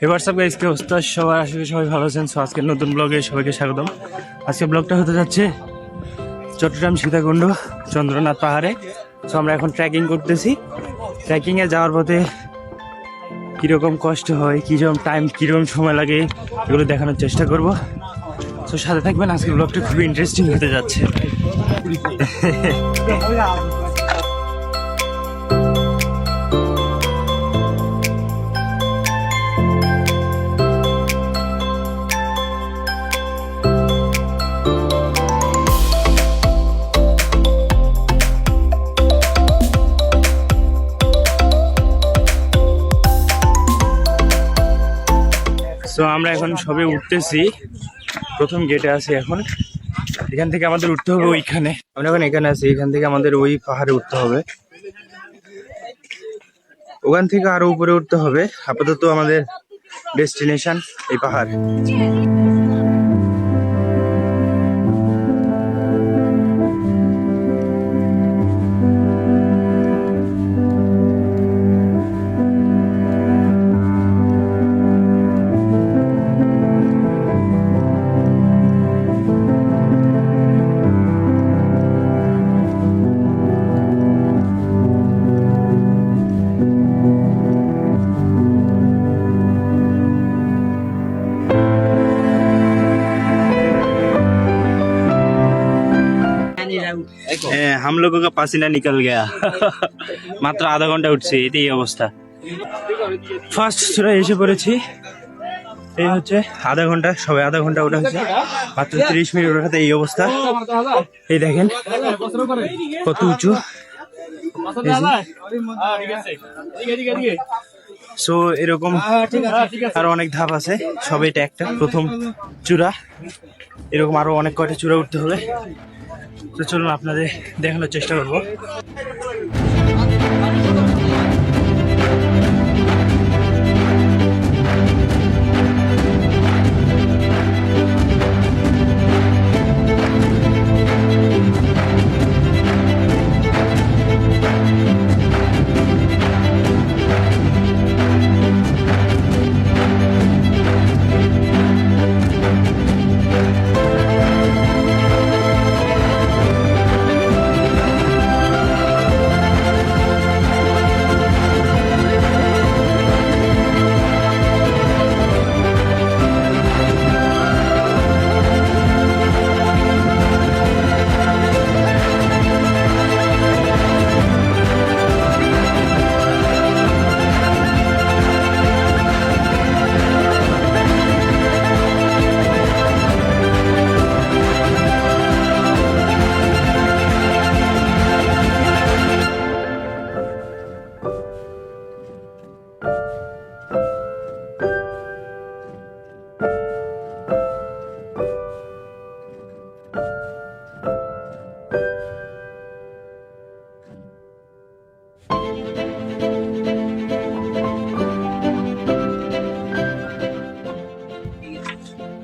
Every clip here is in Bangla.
হোয়াটসঅ্যাপ গাইস, কি অবস্থা সবার? আশা করি সবাই ভালো আছেন। সো আজকের নতুন ব্লগে সবাইকে স্বাগতম। আজকে ব্লগটা হতে যাচ্ছে চট্টগ্রাম সীতাকুণ্ড চন্দ্রনাথ পাহাড়ে। সো আমরা এখন ট্রেকিং করতেছি। ট্রেকিংয়ে যাওয়ার পথে কীরকম কষ্ট হয়, কীরকম টাইম, কীরকম সময় লাগে, এগুলো দেখানোর চেষ্টা করব। সো সাথে থাকবেন, আজকের ব্লগটা খুবই ইন্টারেস্টিং হতে যাচ্ছে। তো আমরা এখন সবে উঠতেছি, প্রথম গেটে আছি এখন। এখান থেকে আমাদের উঠতে হবে ওইখানে। আমরা এখন এখানে আছি, এখান থেকে আমাদের ওই পাহাড়ে উঠতে হবে। ওখান থেকে আরো উপরে উঠতে হবে। আপাতত আমাদের ডেস্টিনেশন এই পাহাড়। हम लोगों का पसीना निकल गया। মাত্র আধা ঘন্টা উঠছি, এটাই অবস্থা। ফার্স্ট চূড়ায় এসে পড়েছি। এই হচ্ছে আধা ঘন্টা, সবাই আধা ঘন্টা ওঠা হচ্ছে, মাত্র 30 মিনিট ওঠাতে এই অবস্থা। এই দেখেন কত উঁচু। সো এরকম আরো অনেক ধাপ আছে, সবে এটা একটা প্রথম চূড়া। এরকম আরো অনেক কয়টা চূড়া উঠতে হবে। তো চলুন আপনাদের দেখানোর চেষ্টা করবো।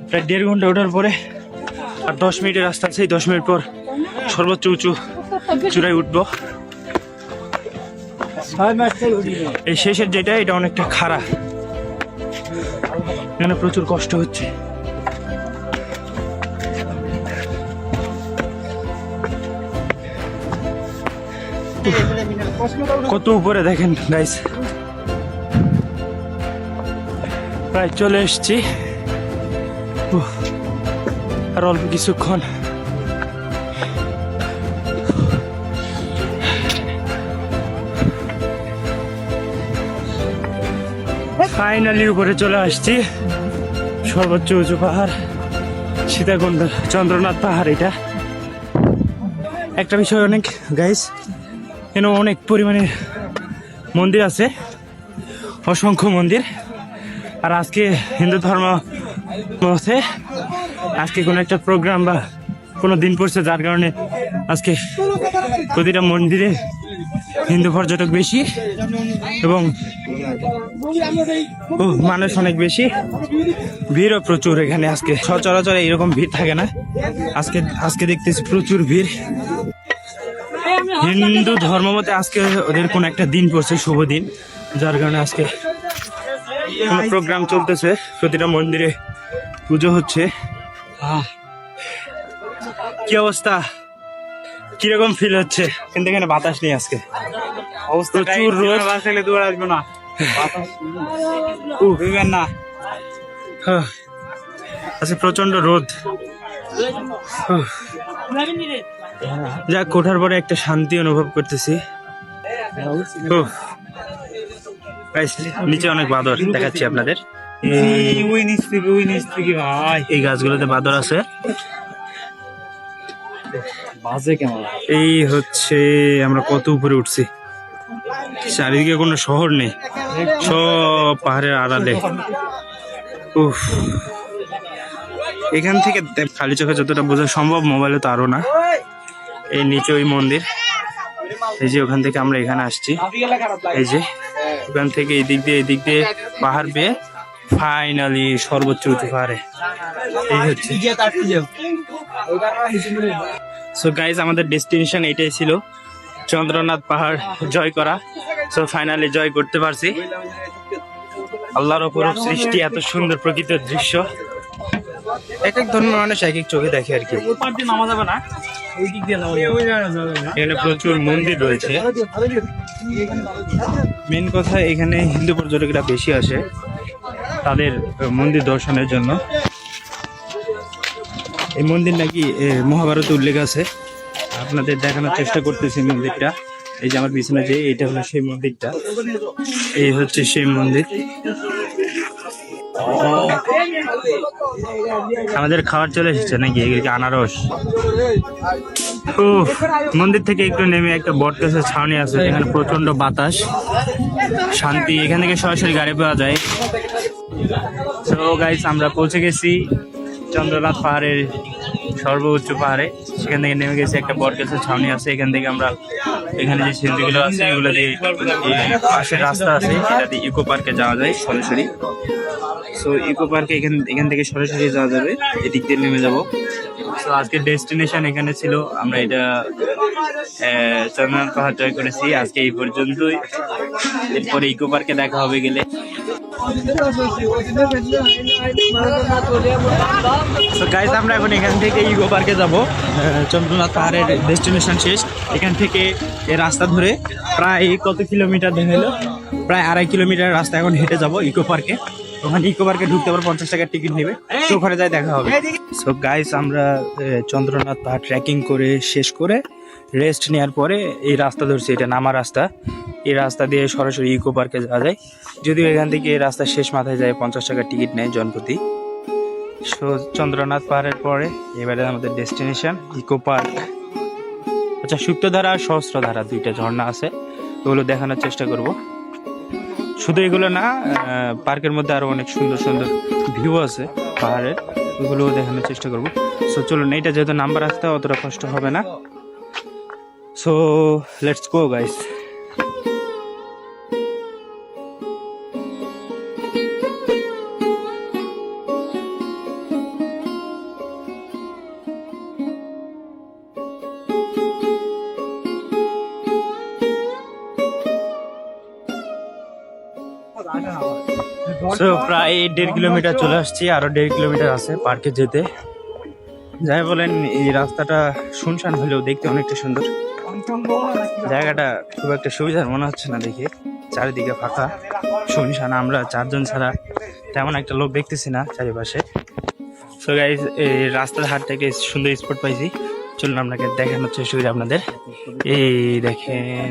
প্রায় 1.5 ঘন্টা ওঠার পরে আর 10 মিনিটের রাস্তা আছে। 10 মিনিট পর সর্বোচ্চ উঁচু চূড়ায় উঠবো। এই শেষের যেটা, এটা অনেকটা খাড়া, এখানে প্রচুর কষ্ট হচ্ছে। কত উপরে দেখেন গাইস। প্রায় চলে এসছি, আর অল্প কিছুক্ষণ। ফাইনালি উপরে চলে আসছি। সর্বোচ্চ উঁচু পাহাড় সীতাকুণ্ড চন্দ্রনাথ পাহাড়। এটা একটা বিষয় অনেক গাইস, এখানে অনেক পরিমাণে মন্দির আছে, অসংখ্য মন্দির। আর আজকে হিন্দু ধর্ম মতে আজকে কোনো একটা প্রোগ্রাম বা কোনো দিন পড়ছে, যার কারণে আজকে প্রতিটা মন্দিরে হিন্দু পর্যটক বেশি এবং মানুষ অনেক বেশি, ভিড়ও প্রচুর এখানে। আজকে সচরাচর এরকম ভিড় থাকে না, আজকে দেখতেছি প্রচুর ভিড়। হিন্দু ধর্ম মতে আজকে ওদের কোন একটা দিন পড়ছে, শুভ দিন, যার কারণে আজকে কোনো প্রোগ্রাম চলতেছে, প্রতিটা মন্দিরে পুজো হচ্ছে। কি অবস্থা, কিরকম ফিল হচ্ছে? কিন্তু এখানে বাতাস নেই আজকে, অবস্থা প্রচুর রোদ। দৌড় আসবে না, না আচ্ছা, প্রচন্ড রোদ। যাক, কোঠার পরে একটা শান্তি অনুভব করতেছি। নিচে অনেক বাদর দেখাচ্ছি আপনাদের, এই গাছগুলোতে বাদর আছে। এই হচ্ছে আমরা কত উপরে উঠছি, চারিদিকে কোনো শহর নেই, সব পাহাড়ের আড়ালে। উফ, এখান থেকে খালি চোখে যতটা বোঝা সম্ভব, মোবাইলে তো আরো না। এই নিচে ওই মন্দির, এই যে ওখান থেকে আমরা এখানে আসছি, এই যে ওখান থেকে এই দিক দিয়ে পাহাড় পেয়ে ফাইনালি সর্বোচ্চ উঁচু পাহাড়ে এই হচ্ছে। সো গাইজ, আমাদের ডেস্টিনেশন এটাই ছিল, চন্দ্রনাথ পাহাড় জয় করা। সো ফাইনালি জয় করতে পারছি। আল্লাহর অপরূপ সৃষ্টি, এত সুন্দর প্রকৃতির দৃশ্য। এক এক ধর্মের মানুষ এক এক চোখে দেখে আর কি। এখানে প্রচুর মন্দির রয়েছে। মেন কথা, এখানে হিন্দু পর্যটকরা বেশি আসে তাদের মন্দির দর্শনের জন্য। এই মন্দির নাকি মহাভারতে উল্লেখ আছে, আপনাদের দেখানোর চেষ্টা করতেছি মন্দিরটা। এই যে আমার পিছনে যে এটা হলো সেই মন্দিরটা, এই হচ্ছে সেই মন্দির। আমাদের খাবার চলে এসেছে নাকি, আনারস। ও, মন্দির থেকে একটু নেমে একটা বটগাছের ছাউনি আছে, এখানে প্রচন্ড বাতাস, শান্তি। এখান থেকে সরাসরি গাড়ি পাওয়া যায়। তো গাইস, আমরা পৌঁছে গেছি চন্দ্রনাথ পাহাড়ের সর্বোচ্চ পাহাড়ে। সেখান থেকে নেমে গেছি, একটা বটগাছের ছাউনি আছে, এখান থেকে আমরা এখানে যে সিঁড়িগুলো আছে এগুলো দিয়ে পাশের রাস্তা আছে, এটা দিয়ে ইকো পার্কে যাওয়া যায় সরাসরি। সো ইকো পার্কে এখান থেকে সরাসরি যাওয়া যাবে, এদিক দিয়ে নেমে যাবো। তো আজকের ডেস্টিনেশন এখানে ছিল, আমরা এটা চন্দ্রনাথ পাহাড় জয় করেছি। আজকে এই পর্যন্তই, এরপরে ইকো পার্কে দেখা হবে গেলে। তো গাইস, আমরা এখন এখান থেকে ইকো পার্কে যাবো। চন্দ্রনাথ পাহাড়ের ডেস্টিনেশন শেষ। এখান থেকে এই রাস্তা ধরে প্রায় কত কিলোমিটার দেখালো, প্রায় 2.5 কিলোমিটার রাস্তা এখন হেঁটে যাবো ইকো পার্কে। ওখানে ইকো পার্কে ঢুকতে আবার 50 টাকার টিকিট নেবে, তো ওখানে যাই দেখা হবে। সো গাইস, আমরা চন্দ্রনাথ পাহাড় ট্রেকিং করে শেষ করে রেস্ট নেওয়ার পরে এই রাস্তা ধরছি, এটা নামা রাস্তা। এই রাস্তা দিয়ে সরাসরি ইকো পার্কে যাওয়া যায়, যদিও এখান থেকে এই রাস্তার শেষ মাথায় যায় 50 টাকার টিকিট নেয় জনপ্রতি। সো চন্দ্রনাথ পাহাড়ের পরে এবারে আমাদের ডেস্টিনেশন ইকো পার্ক। আচ্ছা, সুপ্তধারা আর সহস্রধারা দুইটা ঝর্ণা আছে, ওগুলো দেখানোর চেষ্টা করব। শুধু এগুলো না, পার্কের মধ্যে আরো অনেক সুন্দর সুন্দর ভিউ আছে পাহাড়ের, ওগুলোও দেখানোর চেষ্টা করব। সো চলুন, এইটা যেহেতু নাম্বার আসতে অতটা কষ্ট হবে না। So let's go guys. So প্রায় 1.5 কিলোমিটার চলে আসছি, আরো 1.5 কিলোমিটার আছে পার্কে যেতে। যাই বলেন, এই রাস্তাটা শুনশান হলেও দেখতে অনেকটা সুন্দর। জায়গাটা খুব একটা সুবিধার মনে হচ্ছে না দেখে, চারিদিকে ফাঁকা শুনশান। আমরা 4 জন ছাড়া তেমন একটা লোক দেখতেছি না চারিপাশে। সো গাইস, এই রাস্তার হাট থেকে সুন্দর স্পট পাইছি, চলুন আপনাকে দেখানোর চেষ্টা করি আপনাদের। এই দেখেন,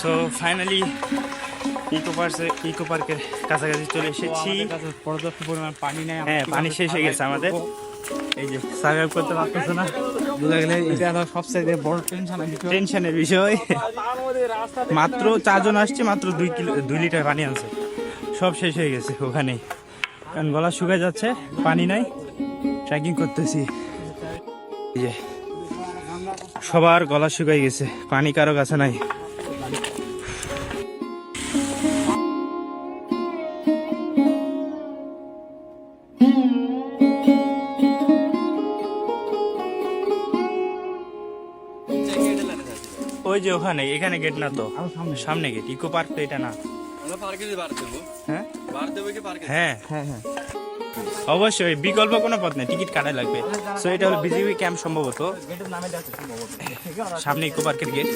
সো ফাইনালি ইকো পার্কের কাছাকাছি চলে এসেছি। পর্যাপ্ত পরিমাণ পানি নেই, হ্যাঁ পানি শেষ হয়ে গেছে আমাদের। এই যে সার্ভাইভ করতে পারতেছে না, বোঝা গেলে এটা সবচেয়ে বড় টেনশনের বিষয়। মাত্র 4 জন আসছে, মাত্র 2 লিটার পানি আনছে, সব শেষ হয়ে গেছে ওখানেই, কারণ গলা শুকায় যাচ্ছে, পানি নাই। ট্রেকিং করতেছি, এই যে সবার গলা শুকাই গেছে, পানি কারো কাছে নাই। ওই যে ওখানে, এখানে গেট না তো, সামনে গেট। ইকো পার্ক তো এটা না। হ্যাঁ হ্যাঁ হ্যাঁ হ্যাঁ, অবশ্যই বিকল্প কোনো পথ নেই, টিকিট কাটাই লাগবে। সো এটা হলো বিজিবি ক্যাম্প সম্ভবত, সামনে ইকো পার্কের গেট,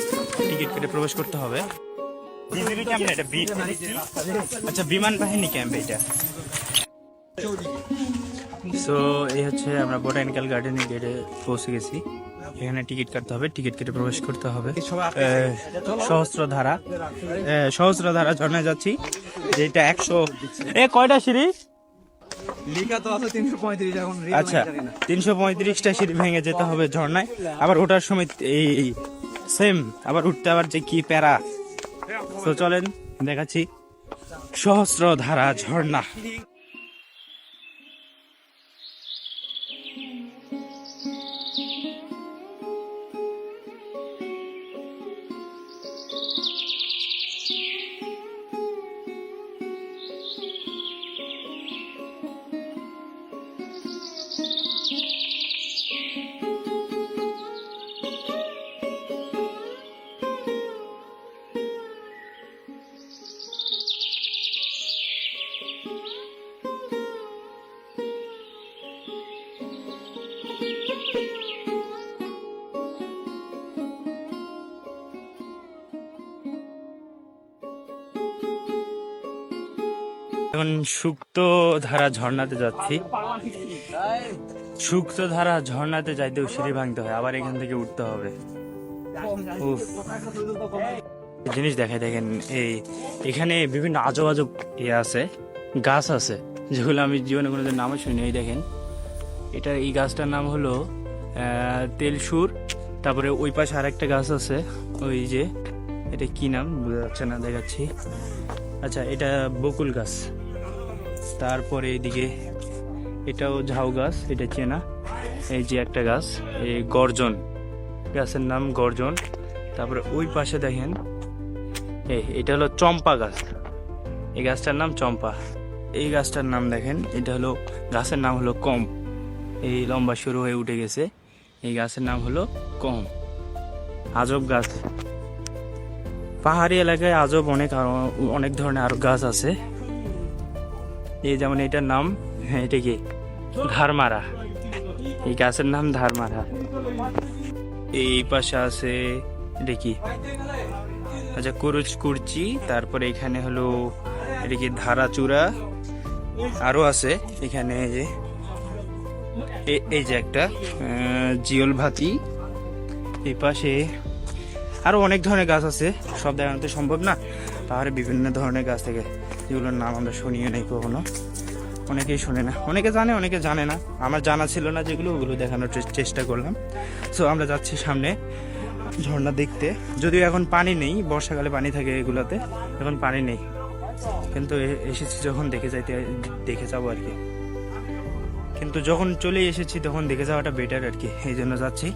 টিকিট কেটে প্রবেশ করতে হবে। বিজিবি ক্যাম্প না এটা, আচ্ছা বিমান বাহিনী ক্যাম্প এটা। সো এই হচ্ছে আমরা বোটানিক্যাল গার্ডেনের গেটে পৌঁছে গেছি। এখানে টিকিট কাটতে হবে, টিকিট কেটে প্রবেশ করতে হবে। সহস্রধারা ঝর্ণায় যাচ্ছি, যেটা 100 কয়টা সিঁড়ি লিখা তো আছে 335 এখন। আচ্ছা 335টা সিঁড়ি ভেঙে যেতে হবে ঝর্ণায়। আবার ওঠার সময় এই সেম, আবার উঠতে আবার যে কি প্যারা। তো চলেন দেখাচ্ছি সহস্রধারা ঝর্ণা। এখন সুক্তধারা ঝর্ণাতে যাচ্ছি। সুক্তধারা ঝর্ণাতে যাইতেও সিঁড়ি ভাঙতে হয়, আবার এখান থেকে উঠতে হবে। উফ, জিনিস দেখায় দেখেন, এখানে বিভিন্ন আজব আজব ইয়ে আছে, গাছ আছে, যেগুলো আমি জীবনে কোনোদিন নামও শুনি। এই দেখেন, এই গাছটার নাম হলো তেলসুর। তারপরে ওই পাশে আরেকটা গাছ আছে, ওই যে এটা কি নাম বোঝা যাচ্ছে না, দেখাচ্ছি। আচ্ছা এটা বকুল গাছ। তারপরে এইদিকে এটাও ঝাউ গাছ, এটা চেনা। এই যে একটা গাছ, এই গর্জন, গাছের নাম গর্জন। তারপরে ওই পাশে দেখেন, এটা হলো চম্পা গাছ, এই গাছটার নাম চম্পা। এই গাছটার নাম দেখেন, এটা হলো গাছের নাম হলো কম, এই লম্বা শুরু হয়ে উঠে গেছে, এই গাছের নাম হলো কম। আজব গাছ, পাহাড়ি এলাকায় আজব অনেক ধরনের আরো গাছ আছে। এই যেমন এটার নাম, এটা কি ধারমারা, এই গাছের নাম ধারমারা। এই পাশে আছে এটা কি, আচ্ছা কুরচি। তারপরে এখানে হলো এটা কি ধারাচূড়া, আরো আছে এখানে যে এই যে একটা জিওল ভাতি। এই পাশে আরো অনেক ধরনের গাছ আছে, সব দেখানো তো সম্ভব না। পাহাড়ে বিভিন্ন ধরনের গাছ থেকে, যেগুলোর নাম আমরা শুনিও নাই কখনো, অনেকেই শোনে না, অনেকে জানে অনেকে জানে না। আমার জানা ছিল না যেগুলো, ওগুলো দেখানোর চেষ্টা করলাম। সো আমরা যাচ্ছি সামনে ঝর্ণা দেখতে, যদিও এখন পানি নেই, বর্ষাকালে পানি থাকে এগুলোতে, এখন পানি নেই, কিন্তু এসেছি যখন দেখে যাবো আর কি। কিন্তু যখন চলে এসেছি তখন দেখে যাওয়াটা বেটার আর কি, এই জন্য যাচ্ছি।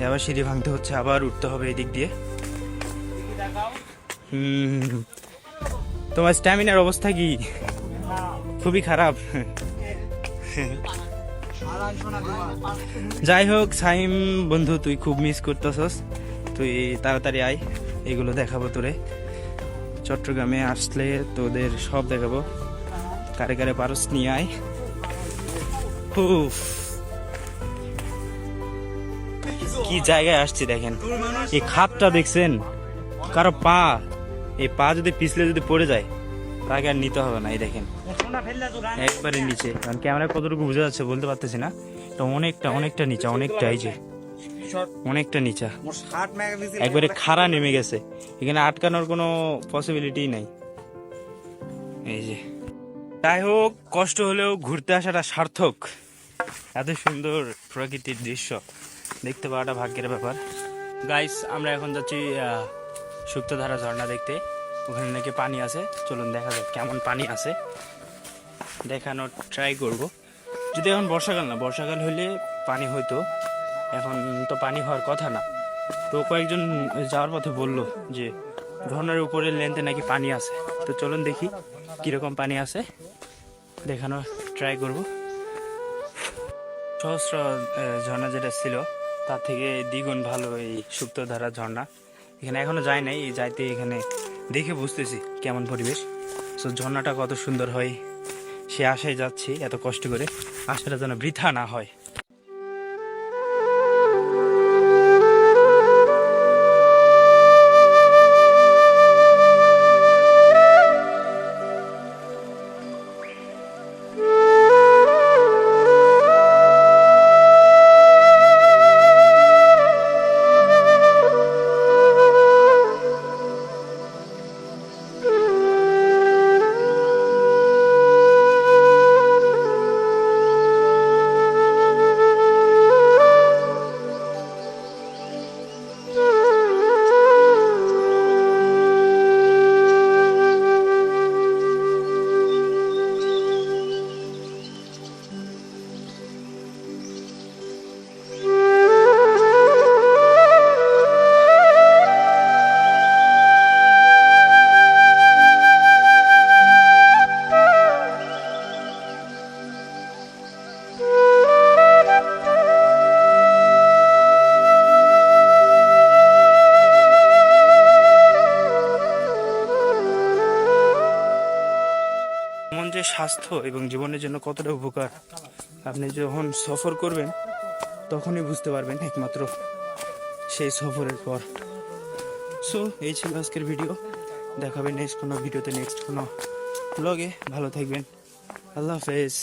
আবার সিঁড়ি ভাঙতে হচ্ছে, আবার উঠতে হবে এদিক দিয়ে। তোমার স্ট্যামিনার অবস্থা কি? খুবই খারাপ। যাই হোক সাইম বন্ধু, তুই খুব মিস করতেছস, তুই তাড়াতাড়ি আয়, এগুলো দেখাবো তোরে। চট্টগ্রামে আসলে তোদের সব দেখাবো, কারে কারে পারস নিয়ে আয়। কি জায়গায় আসছি দেখেন, এই খাতটা দেখছেন, কারো পা, এই পা যদি পিছলে যদি পড়ে যায় তাকে আর নিতে হবে না। এই দেখেন একবারে নিচে, কারণ ক্যামেরা কতটুকু বোঝা যাচ্ছে বলতে পারতেছি না, এটা অনেকটা নিচা, অনেকটা, এই যে অনেকটা নিচা, একবারে খাড়া নেমে গেছে, এখানে আটকানোর কোনো পসিবিলিটি নাই। এই যে যাই হোক, কষ্ট হলেও ঘুরতে আসাটা সার্থক। এত সুন্দর প্রকৃতির দৃশ্য দেখতে পাওয়াটা ভাগ্যের ব্যাপার। গাইস আমরা এখন যাচ্ছি সুক্তধারা ঝর্ণা দেখতে, ওখানে নাকি পানি আছে, চলুন দেখা যাক কেমন পানি আছে, দেখানোর ট্রাই করব। যদি এখন বর্ষাকাল না, বর্ষাকাল হলে পানি হইতো, এখন তো পানি হওয়ার কথা না। তো কয়েকজন যাওয়ার পথে বলল যে ঝর্ণার উপরে লেন্থে নাকি পানি আছে, তো চলুন দেখি কীরকম পানি আছে, দেখানোর ট্রাই করব। সহস্র ঝর্ণা যেটা ছিল তার থেকে দ্বিগুণ ভালো এই সুপ্তধারা ঝর্ণা। এখানে এখনো যাই নাই, যাইতে এখানে দেখে বুঝতেছি কেমন পরিবেশ। সো ঝর্ণাটা কত সুন্দর হয় সে আশায় যাচ্ছি, এত কষ্ট করে আশাটা যেন বৃথা না হয়। মন যে স্বাস্থ্য এবং জীবনের জন্য কতটা উপকার আপনি যখন সফর করবেন তখনই বুঝতে পারবেন, একমাত্র সেই সফরের পর। সো এই ছিল আজকের ভিডিও, দেখাবে নেক্সট কোনো ভিডিওতে, নেক্সট কোনো ব্লগে। ভালো থাকবেন, আল্লাহ হাফেজ।